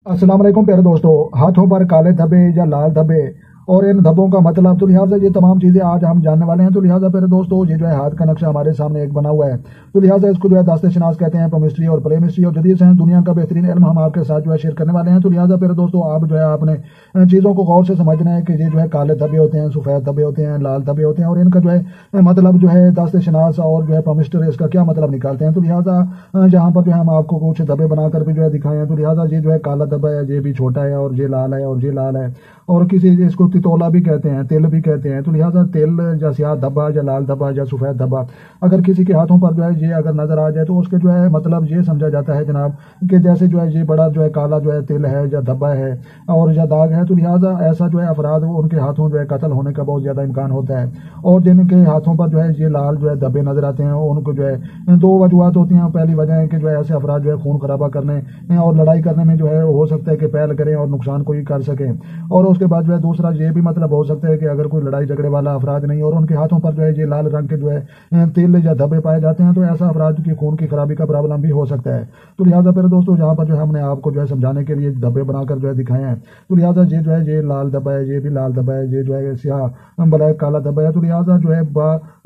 अस्सलाम वालेकुम प्यारे दोस्तों। हाथों पर काले धब्बे या लाल धब्बे और इन धब्बों का मतलब, तो लिहाजा ये तमाम चीज़ें आज हम जानने वाले हैं। तो लिहाजा प्यारे दोस्तों, ये जो है हाथ का नक्शा हमारे सामने एक बना हुआ है। तो लिहाजा इसको जो है दास्ते शनास कहते हैं, पेमिस्ट्री और प्लेमिस्ट्री और जदीद साइंस दुनिया का बेहतरीन इल्म हम आपके साथ जो है शेयर करने वाले हैं। तो लिहाजा प्यारे दोस्तों, आप जो है आपने चीज़ों को गौर से समझना है कि ये जो है काले धब्बे होते हैं, सफ़ेद धब्बे होते हैं, लाल धब्बे होते हैं और इनका जो है मतलब जो है दास्ते शनास और जो है पेमिस्ट्री इसका क्या मतलब निकालते हैं। तो लिहाजा जहाँ पर जो है हम आपको कुछ धब्बे बनाकर भी जो है दिखाए हैं। तो लिहाजा ये जो है काला धब्बा है, ये भी छोटा है और ये लाल है और ये लाल है और किसी इसको तितोला भी कहते हैं, तिल भी कहते हैं। तो लिहाजा तिल या स्याह धब्बा या लाल धब्बा या सफ़ेद धब्बा अगर किसी के हाथों पर जो है ये अगर नजर आ जाए तो उसके जो है मतलब ये समझा जाता है जनाब कि जैसे जो है ये बड़ा जो है काला जो है तिल है या धब्बा है और या दाग है। तो लिहाजा ऐसा जो है अफराद उनके हाथों जो है कत्ल होने का बहुत ज्यादा इम्कान होता है। और जिनके हाथों पर जो है ये लाल जो है धब्बे नजर आते हैं उनको जो है दो वजूहत होती हैं। पहली वजह है कि जो है ऐसे अफराद जो है खून खराबा करने और लड़ाई करने में जो है हो सकता है कि पहल करें और नुकसान कोई कर सकें। और उसके बाद जो है दूसरा ये भी मतलब हो सकता है कि अगर कोई लड़ाई झगड़े वाला अफराद नहीं और उनके हाथों पर जो है ये लाल रंग के जो है तिल या धब्बे पाए जाते हैं तो ऐसा अफराद की खून की खराबी का प्रॉब्लम भी हो सकता है। तो लिहाजा फिर दोस्तों, जहाँ पर जो है हमने आपको जो है समझाने के लिए धब्बे बनाकर जो है दिखाए हैं। तो लिहाजा ये जो है ये लाल धब्बा है, ये भी लाल धब्बा है, ये जो है स्याह ब्लैक काला धब्बा है। तो लिहाजा जो है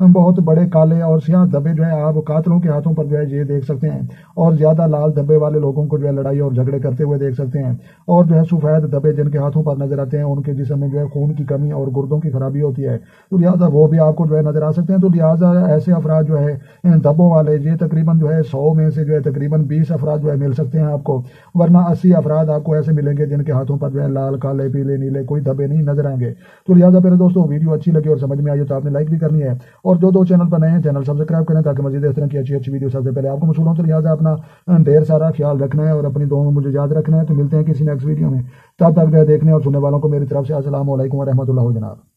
बहुत बड़े काले और स्याह धब्बे जो है आप कातलों के हाथों पर जो है ये देख सकते हैं और ज्यादा लाल धब्बे वाले लोगों को जो है लड़ाई और झगड़े करते हुए देख सकते हैं। और जो है सफेद धब्बे जिनके हाथों पर नजर आते हैं उनके जिस्म में जो है खून की कमी और गुर्दों की खराबी होती है। तो लिहाजा वो भी आपको जो है नजर आ सकते हैं। तो लिहाजा ऐसे अफराद जो है इन धब्बों वाले ये तकरीबन जो है 100 में से जो है तकरीबन 20 अफराद जो है मिल सकते हैं आपको, वरना 80 अफराद आपको ऐसे मिलेंगे जिनके हाथों पर जो है लाल काले पीले नीले कोई धब्बे नहीं नजर आएंगे। तो लिहाजा मेरे दोस्तों, वीडियो अच्छी लगी और समझ में आई तो आपने लाइक भी करनी है और जो चैनल पर नए हैं चैनल सब्सक्राइब करें ताकि मजीद इस तरह की अच्छी वीडियो सबसे पहले आपको मौसूल हो। तो लिहाजा अपना ढेर सारा ख्याल रखना है और अपनी दुआओं में मुझे याद रखना है। तो मिलते हैं किसी नेक्स्ट वीडियो में, तब तक देखने और सुनने वालों को मेरी तरफ से अस्सलाम वालेकुम व रहमतुल्लाह जनाब।